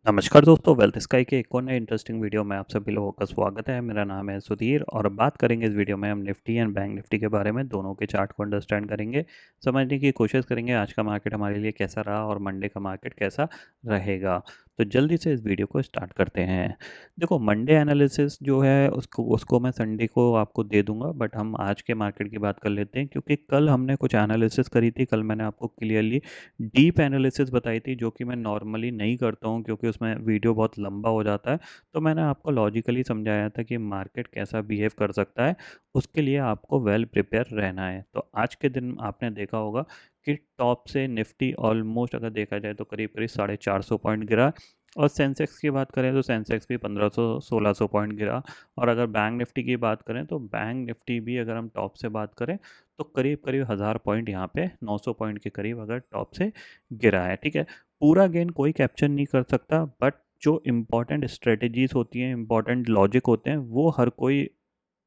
नमस्कार दोस्तों, wealth sky के एक और नए इंटरेस्टिंग वीडियो में आप सभी लोगों का स्वागत है। मेरा नाम है सुधीर और बात करेंगे इस वीडियो में हम निफ्टी एंड बैंक निफ्टी के बारे में। दोनों के चार्ट को अंडरस्टैंड करेंगे, समझने की कोशिश करेंगे आज का मार्केट हमारे लिए कैसा रहा और मंडे का मार्केट कैसा रहेगा। तो जल्दी से इस वीडियो को स्टार्ट करते हैं। देखो, मंडे एनालिसिस जो है उसको उसको मैं संडे को आपको दे दूंगा, बट हम आज के मार्केट की बात कर लेते हैं क्योंकि कल हमने कुछ एनालिसिस करी थी। कल मैंने आपको क्लियरली डीप एनालिसिस बताई थी, जो कि मैं नॉर्मली नहीं करता हूँ क्योंकि उसमें वीडियो बहुत लंबा हो जाता है। तो मैंने आपको लॉजिकली समझाया था कि मार्केट कैसा बिहेव कर सकता है, उसके लिए आपको वेल प्रिपेयर रहना है। तो आज के दिन आपने देखा होगा कि टॉप से निफ्टी ऑलमोस्ट अगर देखा जाए तो करीब करीब 450 पॉइंट गिरा, और सेंसेक्स की बात करें तो सेंसेक्स भी 1500-1600 पॉइंट गिरा। और अगर बैंक निफ्टी की बात करें तो बैंक निफ्टी भी अगर हम टॉप से बात करें तो करीब करीब 1000 पॉइंट, यहाँ पे 900 पॉइंट के करीब अगर टॉप से गिरा है। ठीक है, पूरा गेन कोई कैप्चर नहीं कर सकता, बट जो इम्पोर्टेंट स्ट्रेटजीज होती हैं, इम्पोर्टेंट लॉजिक होते हैं, वो हर कोई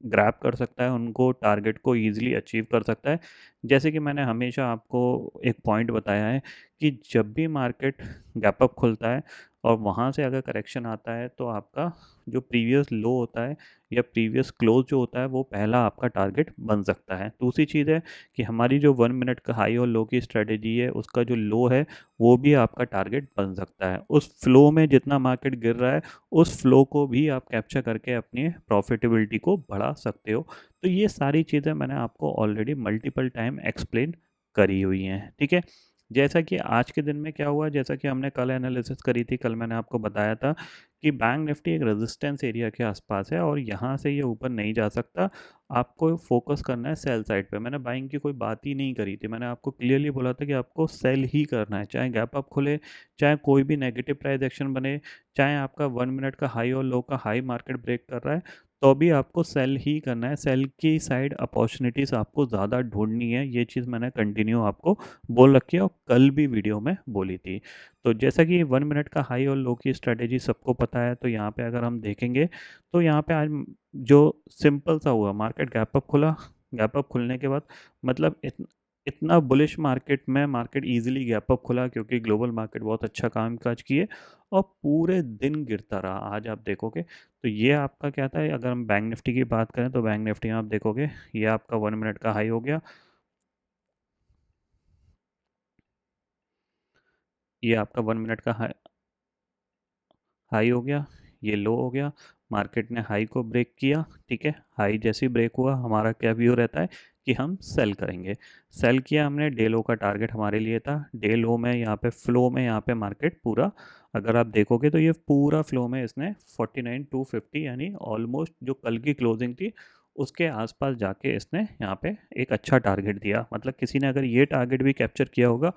ग्रैब कर सकता है, उनको टारगेट को ईजिली अचीव कर सकता है। जैसे कि मैंने हमेशा आपको एक पॉइंट बताया है कि जब भी मार्केट गैप अप खुलता है और वहाँ से अगर करेक्शन आता है तो आपका जो प्रीवियस लो होता है या प्रीवियस क्लोज जो होता है वो पहला आपका टारगेट बन सकता है। दूसरी चीज़ है कि हमारी जो 1 मिनट का हाई और लो की स्ट्रेटेजी है, उसका जो लो है वो भी आपका टारगेट बन सकता है। उस फ्लो में जितना मार्केट गिर रहा है उस फ्लो को भी आप कैप्चर करके अपनी प्रॉफिटेबिलिटी को बढ़ा सकते हो। तो ये सारी चीज़ें मैंने आपको ऑलरेडी मल्टीपल टाइम एक्सप्लेन करी हुई हैं। ठीक है, जैसा कि आज के दिन में क्या हुआ, जैसा कि हमने कल एनालिसिस करी थी, कल मैंने आपको बताया था कि बैंक निफ्टी एक रेजिस्टेंस एरिया के आसपास है और यहाँ से ये ऊपर नहीं जा सकता। आपको फोकस करना है सेल साइड पे। मैंने बाइंग की कोई बात ही नहीं करी थी, मैंने आपको क्लियरली बोला था कि आपको सेल ही करना है, चाहे गैप अप खुले, चाहे कोई भी नेगेटिव प्राइस एक्शन बने, चाहे आपका 1 मिनट का हाई और लो का हाई मार्केट ब्रेक कर रहा है, तो भी आपको सेल ही करना है। सेल की साइड अपॉर्चुनिटीज़ आपको ज़्यादा ढूंढनी है। ये चीज़ मैंने कंटिन्यू आपको बोल रखी है और कल भी वीडियो में बोली थी। तो जैसा कि 1 मिनट का हाई और लो की स्ट्रेटेजी सबको पता है, तो यहाँ पे अगर हम देखेंगे तो यहाँ पे आज जो सिंपल सा हुआ, मार्केट गैप अप खुला, गैप अप खुलने के बाद मतलब इतना बुलिश मार्केट में मार्केट इजीली गैप अप खुला क्योंकि ग्लोबल मार्केट बहुत अच्छा काम काज किए और पूरे दिन गिरता रहा। आज आप देखोगे तो ये आपका क्या था, अगर हम बैंक निफ्टी की बात करें तो बैंक निफ्टी में आप देखोगे ये आपका 1 मिनट का हाई हो गया, ये आपका 1 मिनट का हाई हाई हो गया, ये लो हो गया। मार्केट ने हाई को ब्रेक किया। ठीक है, हाई जैसे ही ब्रेक हुआ हमारा क्या व्यू रहता है कि हम सेल करेंगे। सेल किया हमने, डे लो का टारगेट हमारे लिए था। डे लो में यहाँ पे फ्लो में यहाँ पे मार्केट पूरा, अगर आप देखोगे तो ये पूरा फ्लो में इसने 49,250 यानी ऑलमोस्ट जो कल की क्लोजिंग थी उसके आसपास जाके इसने यहाँ पे एक अच्छा टारगेट दिया। मतलब किसी ने अगर ये टारगेट भी कैप्चर किया होगा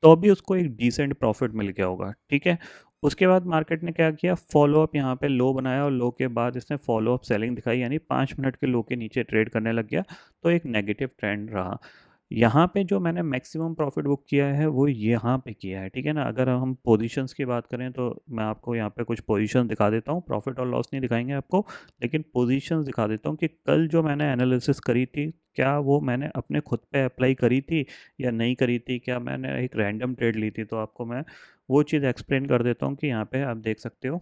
तो भी उसको एक डिसेंट प्रॉफिट मिल गया होगा। ठीक है, उसके बाद मार्केट ने क्या किया, फॉलो अप यहाँ पे लो बनाया और लो के बाद इसने फॉलो अप सेलिंग दिखाई, यानी 5 मिनट के लो के नीचे ट्रेड करने लग गया। तो एक नेगेटिव ट्रेंड रहा। यहाँ पे जो मैंने मैक्सिमम प्रॉफिट बुक किया है वो यहाँ पे किया है। ठीक है ना, अगर हम पोजीशंस की बात करें तो मैं आपको यहाँ पे कुछ पोजीशंस दिखा देता हूँ। प्रॉफिट और लॉस नहीं दिखाएंगे आपको, लेकिन पोजीशंस दिखा देता हूँ कि कल जो मैंने एनालिसिस करी थी क्या वो मैंने अपने खुद पे अप्लाई करी थी या नहीं करी थी, क्या मैंने एक रैंडम ट्रेड ली थी। तो आपको मैं वो चीज़ एक्सप्लेन कर देता हूँ कि यहाँ पे आप देख सकते हो।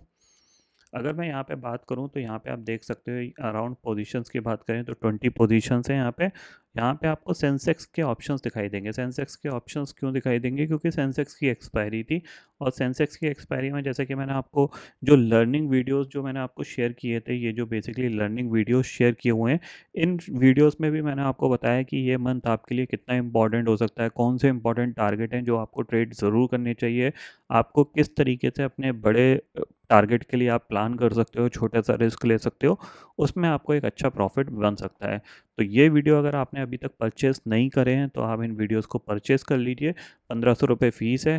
अगर मैं यहाँ पे बात करूँ तो यहाँ पे आप देख सकते हो अराउंड पोजीशंस की बात करें तो 20 पोजीशंस हैं यहाँ पे। यहाँ पे आपको सेंसेक्स के ऑप्शंस दिखाई देंगे। सेंसेक्स के ऑप्शंस क्यों दिखाई देंगे, क्योंकि सेंसेक्स की एक्सपायरी थी और सेंसेक्स की एक्सपायरी में जैसे कि मैंने आपको जो लर्निंग वीडियोस जो मैंने आपको शेयर किए थे, ये जो बेसिकली लर्निंग वीडियोस शेयर किए हुए हैं, इन वीडियोस में भी मैंने आपको बताया कि ये मंथ आपके लिए कितना इंपॉर्टेंट हो सकता है, कौन से इंपॉर्टेंट टारगेट हैं जो आपको ट्रेड ज़रूर करने चाहिए, आपको किस तरीके से अपने बड़े टारगेट के लिए आप प्लान कर सकते हो, छोटा सा रिस्क ले सकते हो, उसमें आपको एक अच्छा प्रॉफिट बन सकता है। तो ये वीडियो अगर आपने अभी तक परचेस नहीं करे हैं तो आप इन वीडियोस को परचेस कर लीजिए। 1500 रुपये फ़ीस है।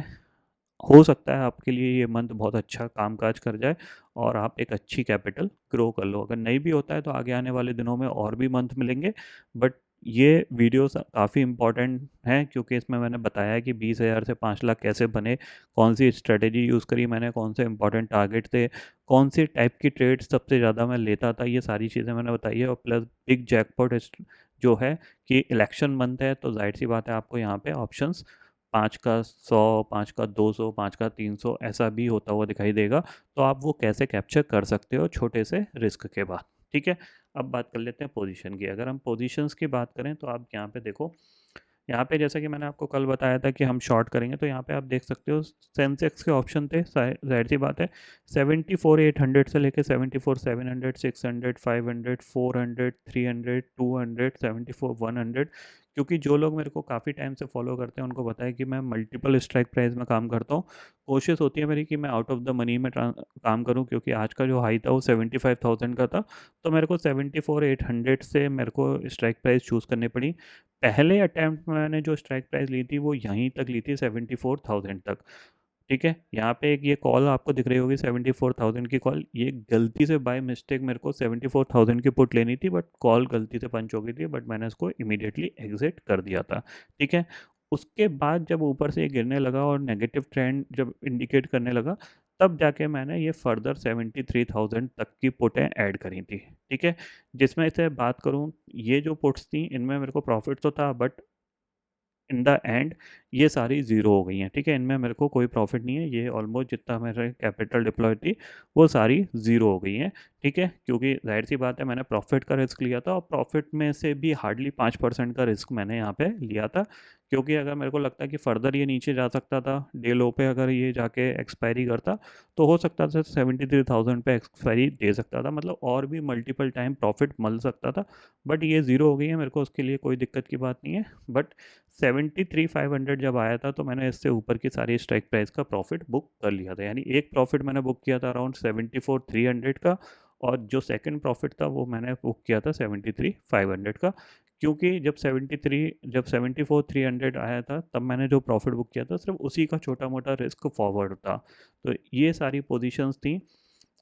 हो सकता है आपके लिए ये मंथ बहुत अच्छा कामकाज कर जाए और आप एक अच्छी कैपिटल ग्रो कर लो। अगर नहीं भी होता है तो आगे आने वाले दिनों में और भी मंथ मिलेंगे, बट ये वीडियोस काफ़ी इंपॉर्टेंट हैं क्योंकि इसमें मैंने बताया है कि 20,000 से 5 लाख कैसे बने, कौन सी स्ट्रेटेजी यूज़ करी मैंने, कौन से इंपॉर्टेंट टारगेट थे, कौन सी टाइप की ट्रेड सबसे ज़्यादा मैं लेता था, ये सारी चीज़ें मैंने बताई है। और प्लस बिग जैकपॉट जो है कि इलेक्शन मंथ है तो जाहिर सी बात है आपको यहाँ पे ऑप्शंस 5 का 100, 5 का 200, 5 का 300 ऐसा भी होता हुआ दिखाई देगा। तो आप वो कैसे कैप्चर कर सकते हो छोटे से रिस्क के बाद, ठीक है। अब बात कर लेते हैं पोजीशन की। अगर हम पोजीशंस की बात करें तो आप यहाँ पे देखो, यहाँ पे जैसा कि मैंने आपको कल बताया था कि हम शॉर्ट करेंगे, तो यहाँ पे आप देख सकते हो सेंसेक्स के ऑप्शन थे। जाहिर सी बात है 74,800 से लेके 74,700, 600, 500, 400, 300, 200, 74,100। क्योंकि जो लोग मेरे को काफ़ी टाइम से फॉलो करते हैं उनको पता है कि मैं मल्टीपल स्ट्राइक प्राइस में काम करता हूँ। कोशिश होती है मेरी कि मैं आउट ऑफ द मनी में काम करूँ, क्योंकि आज का जो हाई था वो 75,000 का था। तो मेरे को 74,800 से मेरे को स्ट्राइक प्राइस चूज़ करनी पड़ी। पहले अटेम्प्ट में मैंने जो स्ट्राइक प्राइस ली थी वो यहीं तक ली थी 74,000 तक, ठीक है। यहाँ पे एक ये कॉल आपको दिख रही होगी 74,000 की कॉल, ये गलती से बाय मिस्टेक मेरे को 74,000 की पुट लेनी थी, बट कॉल गलती से पंच हो गई थी, बट मैंने इसको इमीडिएटली एग्जिट कर दिया था, ठीक है। उसके बाद जब ऊपर से ये गिरने लगा और नेगेटिव ट्रेंड जब इंडिकेट करने लगा, तब जाके मैंने ये फर्दर 73,000 तक की पुटें ऐड करी थी, ठीक है। जिसमें से बात करूँ, ये जो पुट्स थी इनमें मेरे को प्रॉफिट तो था, बट इन द एंड ये सारी ज़ीरो हो गई हैं, ठीक है। इनमें मेरे को कोई प्रॉफिट नहीं है, ये ऑलमोस्ट जितना मेरे कैपिटल डिप्लॉय थी वो सारी ज़ीरो हो गई हैं, ठीक है। क्योंकि जाहिर सी बात है मैंने प्रॉफिट का रिस्क लिया था, और प्रॉफिट में से भी हार्डली 5% का रिस्क मैंने यहाँ पे लिया था। क्योंकि अगर मेरे को लगता है कि फर्दर ये नीचे जा सकता था, डे लो पे अगर ये जाके एक्सपायरी करता, तो हो सकता था 73,000 पे एक्सपायरी दे सकता था, मतलब और भी मल्टीपल टाइम प्रॉफिट मिल सकता था। बट ये ज़ीरो हो गई है, मेरे को उसके लिए कोई दिक्कत की बात नहीं है। बट 73,500 जब आया था तो मैंने इससे ऊपर की सारी स्ट्राइक प्राइस का प्रॉफिट बुक कर लिया था। यानी एक प्रॉफिट मैंने बुक किया था अराउंड 74,300 का, और जो सेकंड प्रॉफिट था वो मैंने बुक किया था 73,500 का। क्योंकि जब 74,300 आया था तब मैंने जो प्रॉफिट बुक किया था सिर्फ उसी का छोटा मोटा रिस्क फॉरवर्ड था। तो ये सारी पोजीशंस थी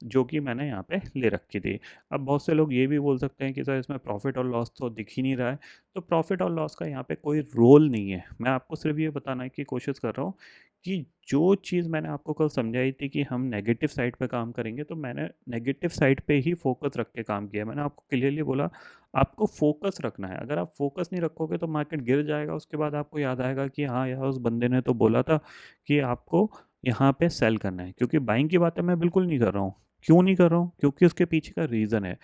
जो कि मैंने यहाँ पे ले रखी थी। अब बहुत से लोग ये भी बोल सकते हैं कि सर इसमें प्रॉफिट और लॉस तो दिख ही नहीं रहा है। तो प्रॉफिट और लॉस का यहाँ पे कोई रोल नहीं है। मैं आपको सिर्फ ये बताने की कोशिश कर रहा हूँ कि जो चीज़ मैंने आपको कल समझाई थी कि हम नेगेटिव साइड पे काम करेंगे, तो मैंने नेगेटिव साइड पे ही फोकस रख के काम किया। मैंने आपको क्लियरली बोला आपको फोकस रखना है। अगर आप फोकस नहीं रखोगे तो मार्केट गिर जाएगा, उसके बाद आपको याद आएगा कि हाँ यार उस बंदे ने तो बोला था कि आपको यहाँ पे सेल करना है। क्योंकि बाइंग की बातें मैं बिल्कुल नहीं कर रहा हूँ। क्यों नहीं कर रहा हूँ? क्योंकि उसके पीछे का रीज़न है।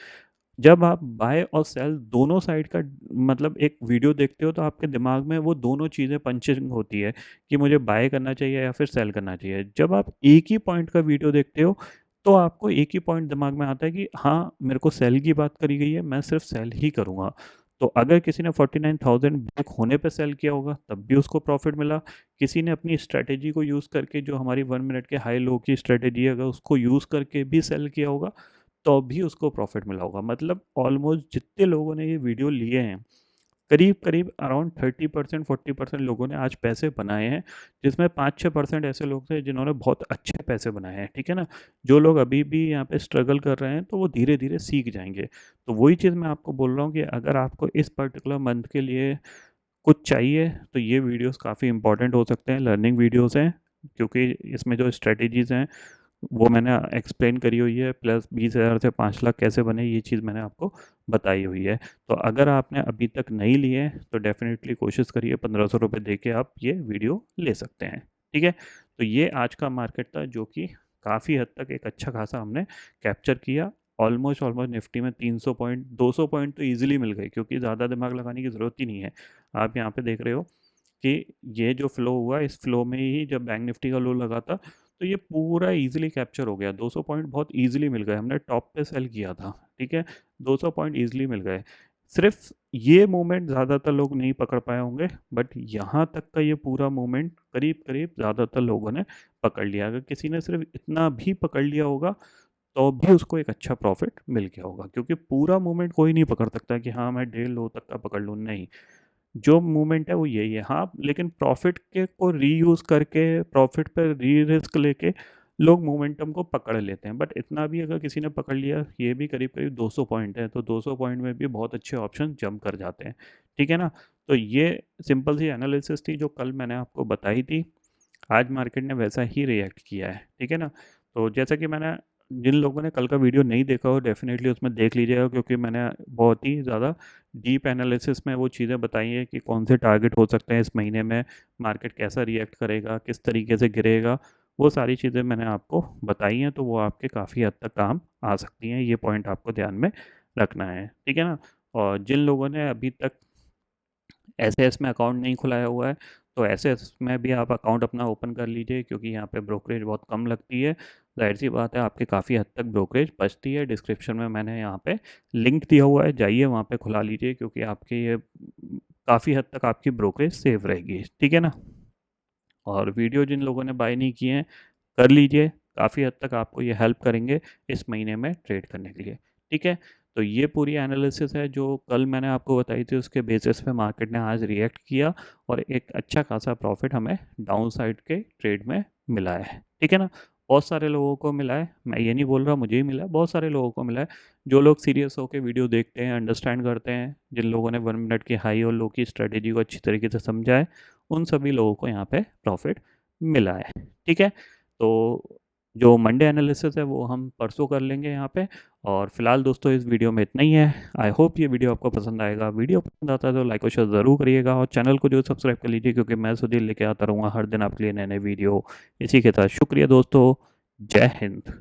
जब आप बाय और सेल दोनों साइड का मतलब एक वीडियो देखते हो, तो आपके दिमाग में वो दोनों चीज़ें पंचिंग होती है कि मुझे बाय करना चाहिए या फिर सेल करना चाहिए। जब आप एक ही पॉइंट का वीडियो देखते हो, तो आपको एक ही पॉइंट दिमाग में आता है कि हाँ, मेरे को सेल की बात करी गई है, मैं सिर्फ सेल ही करूँगा। तो अगर किसी ने 49,000 ब्रेक होने पे सेल किया होगा, तब भी उसको प्रॉफिट मिला। किसी ने अपनी स्ट्रैटेजी को यूज़ करके, जो हमारी 1 मिनट के हाई लो की स्ट्रैटेजी है, अगर उसको यूज़ करके भी सेल किया होगा, तो भी उसको प्रॉफिट मिला होगा। मतलब ऑलमोस्ट जितने लोगों ने ये वीडियो लिए हैं, करीब-करीब अराउंड 30% 40% लोगों ने आज पैसे बनाए हैं, जिसमें 5-6% ऐसे लोग थे जिन्होंने बहुत अच्छे पैसे बनाए हैं, ठीक है ना? जो लोग अभी भी यहाँ पे स्ट्रगल कर रहे हैं, तो वो धीरे-धीरे सीख जाएँगे। तो वही चीज़ मैं आपको बोल रहा हूँ कि अगर आपको इस पर्टिकुलर मंथ के लिए कुछ चाहिए, तो ये वीडियोज़ काफ़ी इम्पोर्टेंट हो सकते हैं, लर्निंग वीडियोज़ हैं, क्योंकि इसमें जो स्ट्रैटेजीज़ हैं वो मैंने एक्सप्लेन करी हुई है। प्लस 20,000 से 5 लाख कैसे बने, ये चीज़ मैंने आपको बताई हुई है। तो अगर आपने अभी तक नहीं लिए हैं तो डेफ़िनेटली कोशिश करिए, 1500 रुपये दे के आप ये वीडियो ले सकते हैं, ठीक है। तो ये आज का मार्केट था जो कि काफ़ी हद तक एक अच्छा खासा हमने कैप्चर किया। ऑलमोस्ट निफ्टी में 300 पॉइंट 200 पॉइंट तो ईजिली मिल गए, क्योंकि ज़्यादा दिमाग लगाने की ज़रूरत ही नहीं है। आप यहाँ पे देख रहे हो कि ये जो फ्लो हुआ, इस फ्लो में ही जब बैंक निफ्टी का लो लगा था, तो ये पूरा इजीली कैप्चर हो गया। 200 पॉइंट बहुत इजीली मिल गए, हमने टॉप पे सेल किया था, ठीक है। 200 पॉइंट इजीली मिल गए। सिर्फ ये मोमेंट ज़्यादातर लोग नहीं पकड़ पाए होंगे, बट यहाँ तक का ये पूरा मोमेंट करीब करीब ज़्यादातर लोगों ने पकड़ लिया। अगर किसी ने सिर्फ इतना भी पकड़ लिया होगा, तो भी उसको एक अच्छा प्रॉफिट मिल गया होगा। क्योंकि पूरा मोमेंट कोई नहीं पकड़ सकता कि हाँ मैं डे लो तक का पकड़ लूँ, नहीं। जो मूवमेंट है वो यही है। हाँ, लेकिन प्रॉफ़िट के को रीयूज़ करके, प्रॉफ़िट पे री-रिस्क लेके लोग मोमेंटम को पकड़ लेते हैं। बट इतना भी अगर किसी ने पकड़ लिया, ये भी करीब-करीब 200 पॉइंट है, तो 200 पॉइंट में भी बहुत अच्छे ऑप्शन जंप कर जाते हैं। ठीक है ना? तो ये सिंपल सी एनालिसिस थी जो कल मैंने आपको बताई थी। आज मार्केट ने वैसा ही रिएक्ट किया है। ठीक है ना? तो जैसा कि मैंने जिन लोगों ने कल का वीडियो नहीं देखा हो डेफिनेटली उसमें देख लीजिएगा, क्योंकि मैंने बहुत ही ज़्यादा डीप एनालिसिस में वो चीज़ें बताई हैं कि कौन से टारगेट हो सकते हैं इस महीने में, मार्केट कैसा रिएक्ट करेगा, किस तरीके से गिरेगा। वो सारी चीज़ें मैंने आपको बताई हैं, तो वो आपके काफ़ी हद तक काम आ सकती हैं। ये पॉइंट आपको ध्यान में रखना है, ठीक है ना। और जिन लोगों ने अभी तक एसएस में अकाउंट नहीं खुलाया हुआ है, तो एसएस में भी आप अकाउंट अपना ओपन कर लीजिए, क्योंकि यहाँ पे ब्रोकरेज बहुत कम लगती है। ज़ाहिर सी बात है, आपके काफ़ी हद तक ब्रोकरेज बचती है। डिस्क्रिप्शन में मैंने यहाँ पे लिंक दिया हुआ है, जाइए वहाँ पे खुला लीजिए, क्योंकि आपके ये काफ़ी हद तक आपकी ब्रोकरेज सेफ रहेगी, ठीक है ना। और वीडियो जिन लोगों ने बाय नहीं किए हैं, कर लीजिए, काफ़ी हद तक आपको ये हेल्प करेंगे इस महीने में ट्रेड करने के लिए, ठीक है। तो ये पूरी एनालिसिस है जो कल मैंने आपको बताई थी, उसके बेसिस पे मार्केट ने आज रिएक्ट किया और एक अच्छा खासा प्रॉफिट हमें डाउन साइड के ट्रेड में मिला है, ठीक है ना। बहुत सारे लोगों को मिला है, मैं ये नहीं बोल रहा मुझे ही मिला है, बहुत सारे लोगों को मिला है। जो लोग सीरियस होकर वीडियो देखते हैं, अंडरस्टैंड करते हैं, जिन लोगों ने 1 मिनट की हाई और लो की स्ट्रेटेजी को अच्छी तरीके से समझा है, उन सभी लोगों को यहाँ पे प्रॉफिट मिला है, ठीक है। तो जो मंडे एनालिसिस है वो हम परसों कर लेंगे यहाँ पे। और फिलहाल दोस्तों इस वीडियो में इतना ही है। आई होप ये वीडियो आपको पसंद आएगा। वीडियो पसंद आता है तो लाइक और शेयर ज़रूर करिएगा, और चैनल को जो सब्सक्राइब कर लीजिए, क्योंकि मैं सुधीर लेके आता रहूँगा हर दिन आपके लिए नए नए वीडियो। इसी के साथ शुक्रिया दोस्तों, जय हिंद।